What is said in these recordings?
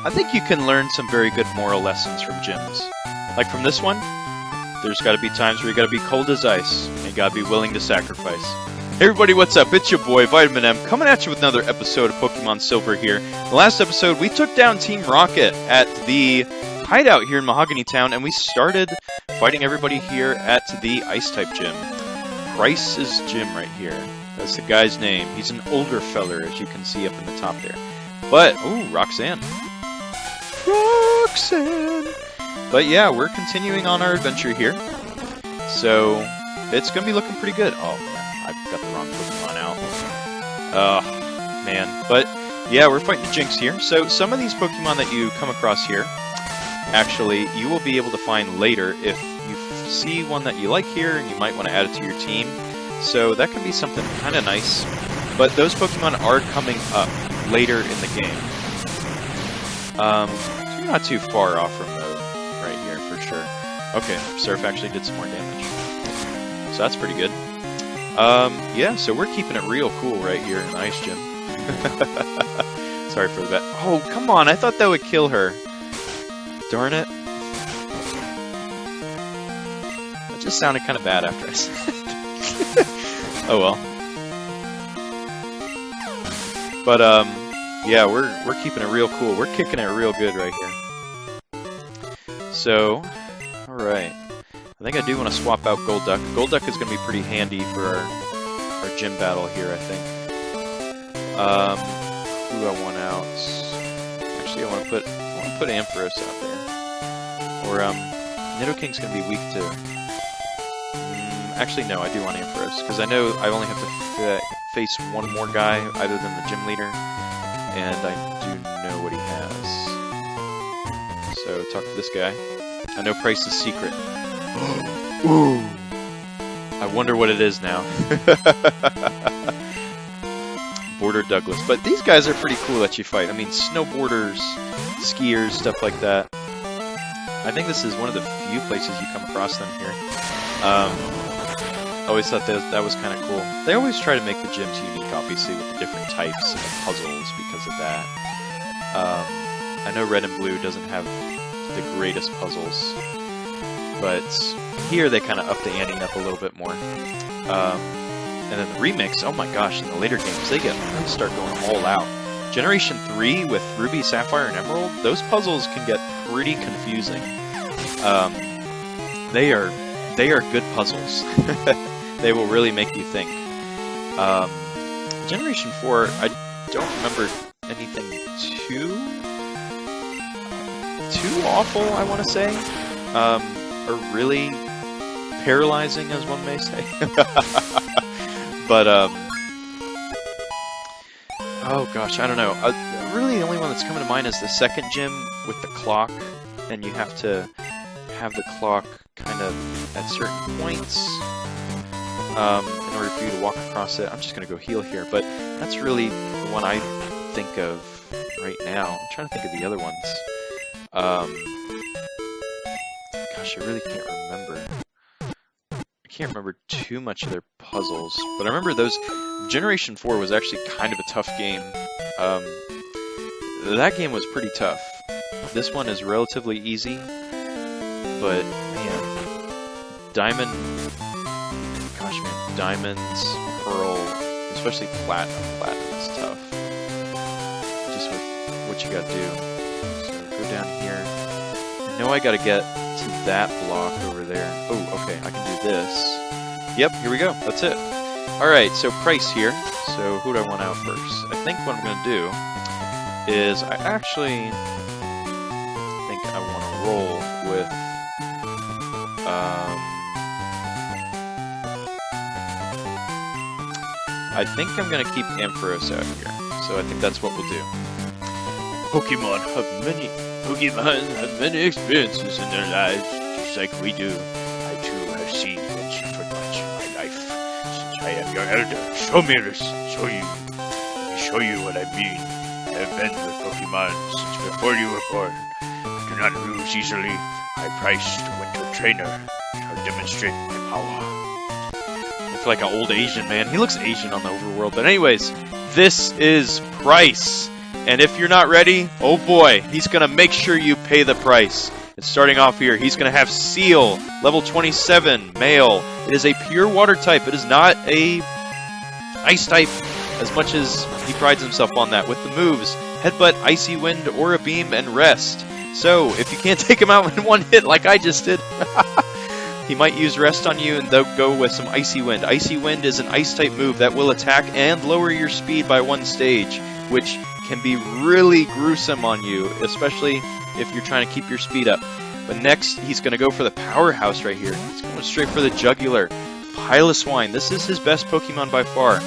I think you can learn some very good moral lessons from gyms. Like from this one, there's got to be times where you got to be cold as ice, and you got to be willing to sacrifice. Hey everybody, what's up? It's your boy, Vitamin M, coming at you with another episode of Pokemon Silver here. The last episode, we took down Team Rocket at the hideout here in Mahogany Town, and we started fighting everybody here at the Ice-type gym. Pryce's gym right here. That's the guy's name. He's an older feller, as you can see up in the top there. But, ooh, Roxanne. Roxanne! But yeah, we're continuing on our adventure here. So, it's going to be looking pretty good. Oh, man, I've got the wrong Pokemon out. Man. But, yeah, we're fighting the Jinx here. So, some of these Pokemon that you come across here, actually, you will be able to find later if you see one that you like here, and you might want to add it to your team. So, that can be something kind of nice. But those Pokemon are coming up later in the game. So you're not too far off from those right here, for sure. Okay, Surf actually did some more damage. So that's pretty good. Yeah, so we're keeping it real cool right here in the Ice Gym. Sorry for the bet. Oh, come on, I thought that would kill her. Darn it. That just sounded kind of bad after I said it. Oh well. But, yeah, we're keeping it real cool. We're kicking it real good right here. So, alright. I think I do want to swap out Golduck. Golduck is going to be pretty handy for our gym battle here, I think. Who do I want out? Actually, I want to put Ampharos out there. Or, Nidoking's going to be weak to... actually, no, I do want Ampharos, because I know I only have to face one more guy other than the gym leader, and I do know what he has. So, talk to this guy. I know Pryce's secret. Ooh! I wonder what it is now. Border Douglas. But these guys are pretty cool that you fight. I mean, snowboarders, skiers, stuff like that. I think this is one of the few places you come across them here. Always thought that was kind of cool. They always try to make the gyms unique, obviously, with the different types and the puzzles because of that. I know Red and Blue doesn't have the greatest puzzles, but here they kind of up the ante up a little bit more. And then the remix, oh my gosh, in the later games, they start going all out. Generation 3 with Ruby, Sapphire, and Emerald, those puzzles can get pretty confusing. They are good puzzles. They will really make you think. Generation 4, I don't remember anything too awful, I want to say. Or really paralyzing, as one may say. But, oh gosh, I don't know. Really the only one that's coming to mind is the second gym with the clock, and you have to have the clock kind of at certain points in order for you to walk across it. I'm just going to go heal here, but that's really the one I think of right now. I'm trying to think of the other ones. Gosh, I really can't remember. I can't remember too much of their puzzles, but I remember those... Generation 4 was actually kind of a tough game. That game was pretty tough. This one is relatively easy, but, man, Diamond... Gosh, man, Diamonds, Pearl, especially Platinum. Platinum's tough. Just with what you gotta do. So, go down here. I know I gotta get to that block over there. Oh, okay, I can do this. Yep, here we go. That's it. Alright, so Pryce here. So, who do I want out first? I think what I'm gonna do is I actually think I want to roll with I think I'm going to keep Ampharos out here, so I think that's what we'll do. Pokemon have many experiences in their lives, just like we do. I too have seen and suffered much in my life. Since I am your elder, show me this, show you. Let me show you what I mean. I have been with Pokemon since before you were born. I do not lose easily. I Pryce, the winter trainer, shall demonstrate my power. Like an old Asian man. He looks Asian on the overworld. But anyways, this is Pryce. And if you're not ready, oh boy, he's going to make sure you pay the price. And starting off here, he's going to have Seal, level 27, male. It is a pure water type. It is not a ice type, as much as he prides himself on that. With the moves, Headbutt, Icy Wind, Aura Beam, and Rest. So, if you can't take him out in one hit like I just did, he might use Rest on you and they'll go with some Icy Wind. Icy Wind is an ice type move that will attack and lower your speed by 1 stage, which can be really gruesome on you, especially if you're trying to keep your speed up. But next, he's going to go for the powerhouse right here. He's going straight for the jugular. Piloswine, this is his best Pokemon by far.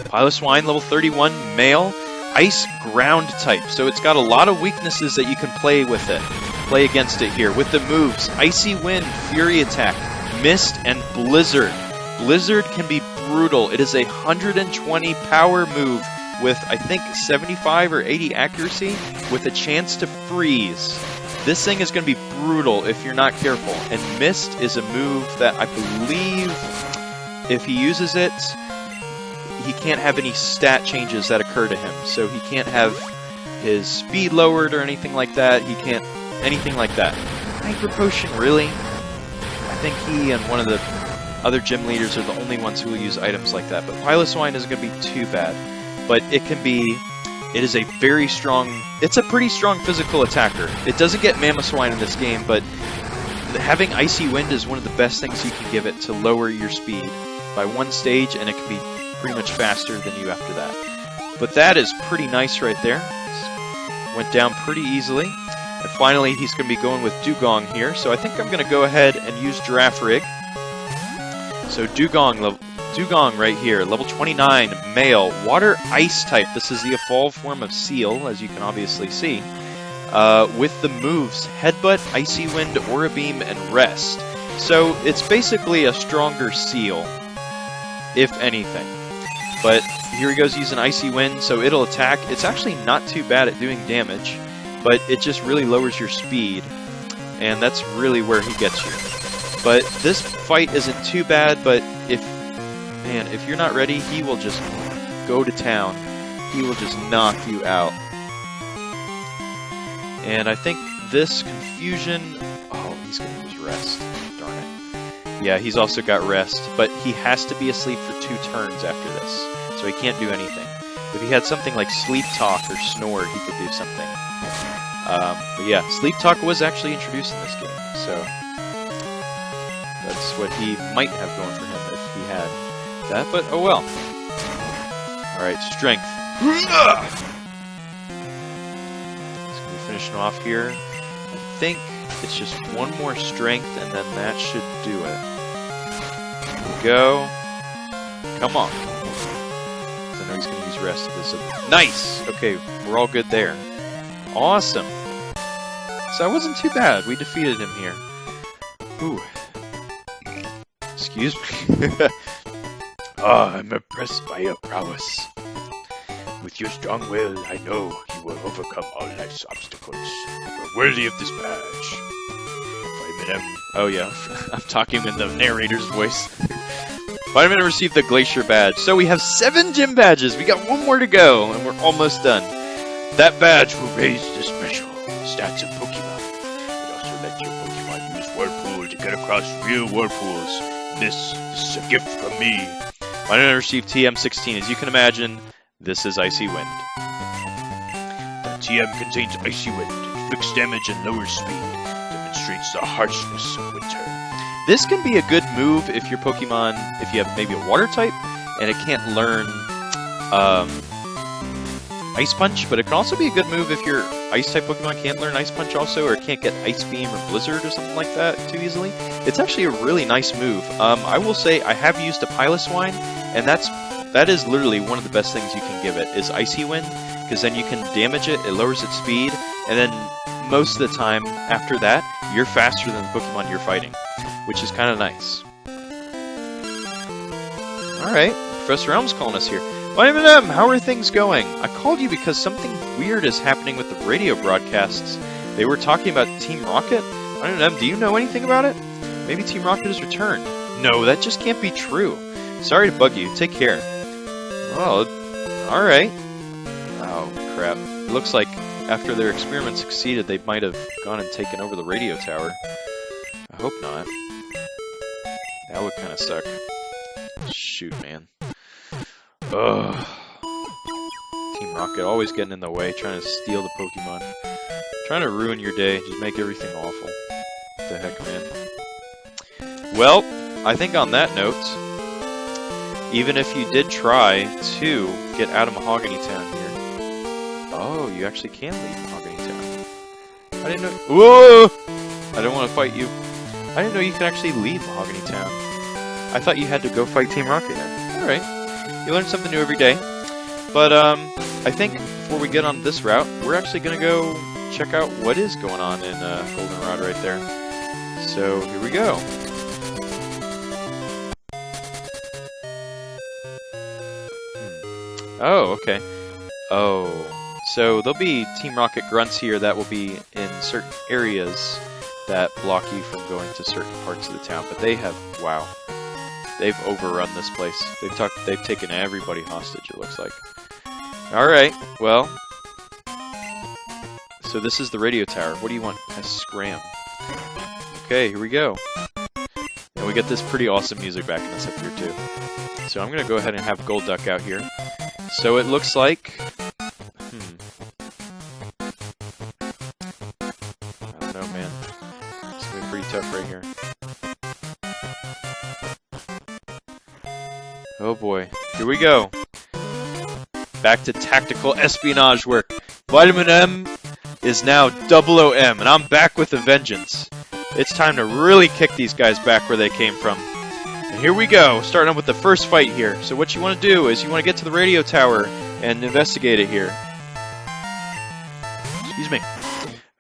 Piloswine, level 31, male, ice ground type. So it's got a lot of weaknesses that you can play with it. Play against it here. With the moves, Icy Wind, Fury Attack, Mist, and Blizzard. Blizzard can be brutal. It is a 120 power move with, I think, 75 or 80 accuracy with a chance to freeze. This thing is going to be brutal if you're not careful. And Mist is a move that I believe if he uses it, he can't have any stat changes that occur to him. So he can't have his speed lowered or anything like that. He can't anything like that. Hyper Potion, really? I think he and one of the other gym leaders are the only ones who will use items like that. But Piloswine isn't going to be too bad. But it is a very strong, it's a pretty strong physical attacker. It doesn't get Mamoswine in this game, but having Icy Wind is one of the best things you can give it to lower your speed by 1 stage, and it can be pretty much faster than you after that. But that is pretty nice right there. Went down pretty easily. And finally, he's going to be going with Dugong here, so I think I'm going to go ahead and use Giraffe Rig. So Dugong right here, level 29, male, water ice type. This is the evolved form of Seal, as you can obviously see. With the moves, Headbutt, Icy Wind, Aura Beam, and Rest. So it's basically a stronger Seal, if anything. But here he goes using Icy Wind, so it'll attack. It's actually not too bad at doing damage, but it just really lowers your speed, and that's really where he gets you. But this fight isn't too bad, but if you're not ready, he will just go to town. He will just knock you out. And I think this confusion... Oh, he's going to use Rest. Darn it. Yeah, he's also got Rest, but he has to be asleep for 2 turns after this, so he can't do anything. If he had something like Sleep Talk or Snore, he could do something. But yeah, Sleep Talk was actually introduced in this game, so that's what he might have going for him if he had that, but oh well. Alright, Strength. He's going to be finishing off here. I think it's just 1 more Strength, and then that should do it. Here we go. Come on. I know he's going to use Rest. Nice! Okay, we're all good there. Awesome. So that wasn't too bad. We defeated him here. Ooh. Excuse me. I'm impressed by your prowess. With your strong will, I know you will overcome all life's obstacles. You are worthy of this badge. Oh yeah, I'm talking in the narrator's voice. Vitamin received the Glacier Badge. So we have 7 gym badges. We got 1 more to go, and we're almost done. That badge will raise the special stats of Pokemon. It also lets your Pokemon use Whirlpool to get across real Whirlpools. This is a gift from me. Vitamin received TM16. As you can imagine, this is Icy Wind. The TM contains Icy Wind. Inflicts damage and lowers speed. Demonstrates the harshness of winter. This can be a good move if your Pokemon, if you have maybe a water type, and it can't learn Ice Punch, but it can also be a good move if your Ice type Pokemon can't learn Ice Punch also, or it can't get Ice Beam or Blizzard or something like that too easily. It's actually a really nice move. I will say I have used a Piloswine, and that is literally one of the best things you can give it, is Icy Wind, because then you can damage it, it lowers its speed, and then most of the time after that, you're faster than the Pokemon you're fighting, which is kind of nice. Alright, Professor Elm's calling us here. Vitamin M, how are things going? I called you because something weird is happening with the radio broadcasts. They were talking about Team Rocket. Vitamin M, do you know anything about it? Maybe Team Rocket has returned. No, that just can't be true. Sorry to bug you. Take care. Oh, alright. Oh, Oh, crap. It looks like after their experiment succeeded, they might have gone and taken over the radio tower. I hope not. That would kind of suck. Shoot, man. Ugh. Team Rocket always getting in the way, trying to steal the Pokemon. Trying to ruin your day, just make everything awful. What the heck, man. Well, I think on that note, even if you did try to get out of Mahogany Town here... Oh, you actually can leave Mahogany Town. I didn't know... Whoa! I don't want to fight you. I didn't know you could actually leave Mahogany Town. I thought you had to go fight Team Rocket there. Alright. You learn something new every day. But, I think before we get on this route, we're actually going to go check out what is going on in Goldenrod right there. So, here we go. Oh, okay. Oh, so there'll be Team Rocket grunts here that will be in certain areas that block you from going to certain parts of the town. But they have, wow, they've overrun this place. They've taken everybody hostage, it looks like. All right, well, so this is the radio tower. What do you want? A scram. Okay, here we go. And we get this pretty awesome music backing us up here too. So I'm gonna go ahead and have Golduck out here. So it looks like... I don't know, man. It's gonna be pretty tough right here. Oh boy. Here we go. Back to tactical espionage work. Vitamin M is now 00M, and I'm back with a vengeance. It's time to really kick these guys back where they came from. And here we go, starting up with the first fight here. So what you want to do is you want to get to the radio tower and investigate it here. Excuse me.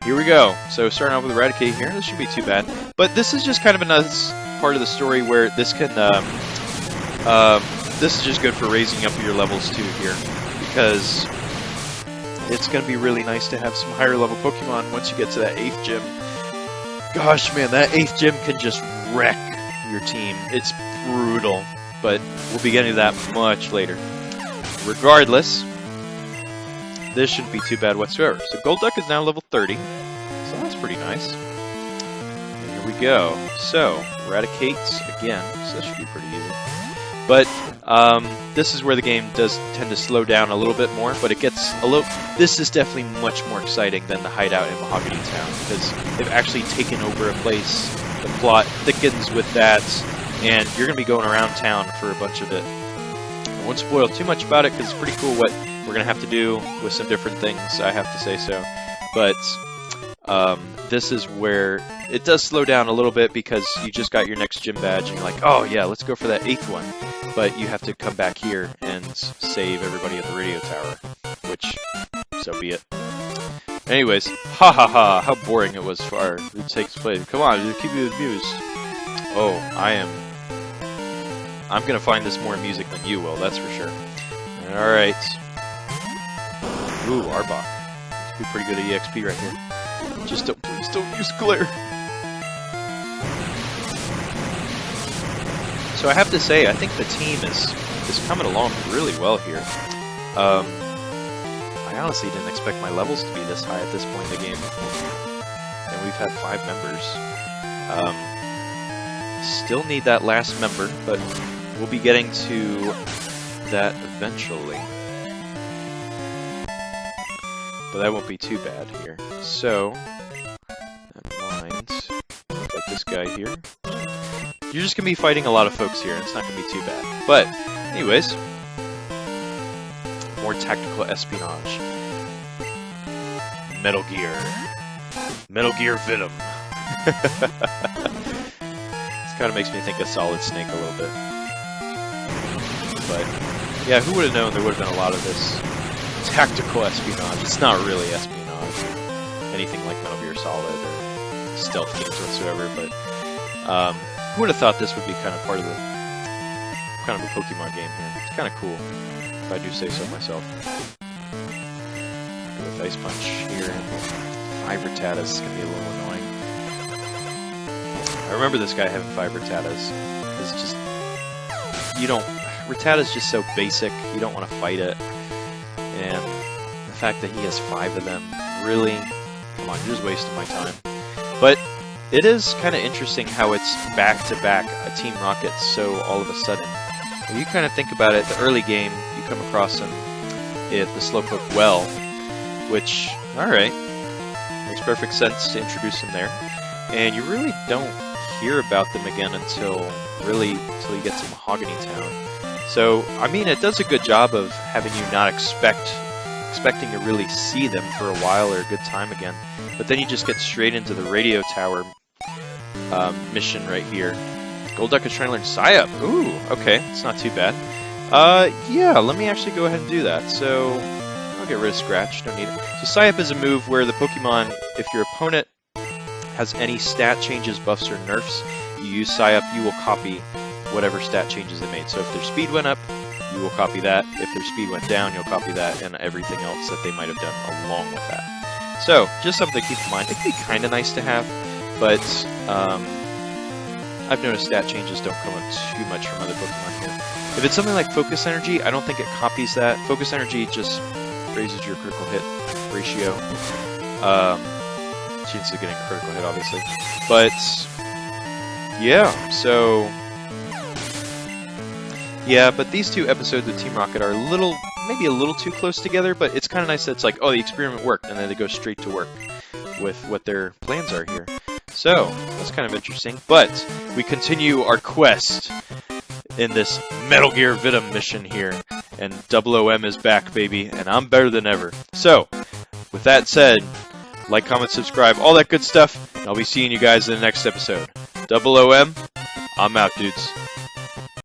Here we go. So starting out with Eradicate here. This shouldn't be too bad. But this is just kind of a nice part of the story where this can... this is just good for raising up your levels too here. Because it's going to be really nice to have some higher level Pokemon once you get to that 8th gym. Gosh, man, that 8th gym can just wreck your team. It's brutal, but we'll be getting to that much later. Regardless, this shouldn't be too bad whatsoever. So Golduck is now level 30, so that's pretty nice. And here we go. So, Eradicates again, so that should be pretty easy. But this is where the game does tend to slow down a little bit more, but it gets a little... This is definitely much more exciting than the hideout in Mahogany Town, because they've actually taken over a place. The plot thickens with that, and you're going to be going around town for a bunch of it. I won't spoil too much about it, because it's pretty cool what we're going to have to do with some different things, I have to say so. But this is where it does slow down a little bit, because you just got your next gym badge, and you're like, oh yeah, let's go for that 8th one. But you have to come back here and save everybody at the radio tower, which, so be it. Anyways, ha ha ha, how boring it was for it takes place. Come on, just keep me amused. Oh, I'm gonna find this more music than you will, that's for sure. Alright. Ooh, Arbok. This would be pretty good at EXP right here. Just don't, please don't use Glare. So I have to say, I think the team is coming along really well here. I honestly didn't expect my levels to be this high at this point in the game. And we've had 5 members. Still need that last member, but we'll be getting to that eventually. But that won't be too bad here. So, never mind. Like this guy here. You're just going to be fighting a lot of folks here, and it's not going to be too bad. But, anyways, more tactical espionage. Metal Gear. Metal Gear Venom. This kind of makes me think of Solid Snake a little bit. But, yeah, who would have known there would have been a lot of this tactical espionage. It's not really espionage or anything like Metal Gear Solid or stealth games whatsoever, but who would have thought this would be kind of part of the kind of a Pokemon game here. It's kind of cool, if I do say so myself. With Ice Punch here, 5 Rattatas is going to be a little annoying. I remember this guy having 5 Rattatas. It's just, you don't, Rattata's just so basic, you don't want to fight it. And fact that he has 5 of them. Really? Come on, you're just wasting my time. But it is kind of interesting how it's back-to-back Team Rocket, so all of a sudden. When you kind of think about it, the early game, you come across him at the Slowpoke Well, which, alright, makes perfect sense to introduce him there. And you really don't hear about them again until you get to Mahogany Town. So, I mean, it does a good job of having you not expecting to really see them for a while or a good time again. But then you just get straight into the radio tower mission right here. Golduck is trying to learn Psyop. Ooh, okay, it's not too bad. Yeah, let me actually go ahead and do that. So, I'll get rid of Scratch, don't need it. So Psyop is a move where the Pokemon, if your opponent has any stat changes, buffs, or nerfs, you use Psyop, you will copy whatever stat changes they made. So if their speed went up, you will copy that. If their speed went down, you'll copy that, and everything else that they might have done along with that. So, just something to keep in mind. It can be kind of nice to have, but I've noticed stat changes don't come up too much from other Pokemon here. If it's something like Focus Energy, I don't think it copies that. Focus Energy just raises your critical hit ratio. Chances of getting a critical hit, obviously. But, yeah, so... Yeah, but these 2 episodes of Team Rocket are maybe a little too close together, but it's kind of nice that it's like, oh, the experiment worked, and then they go straight to work with what their plans are here. So, that's kind of interesting. But, we continue our quest in this Metal Gear Vitam mission here, and 00M is back, baby, and I'm better than ever. So, with that said, like, comment, subscribe, all that good stuff, and I'll be seeing you guys in the next episode. 00M, I'm out, dudes.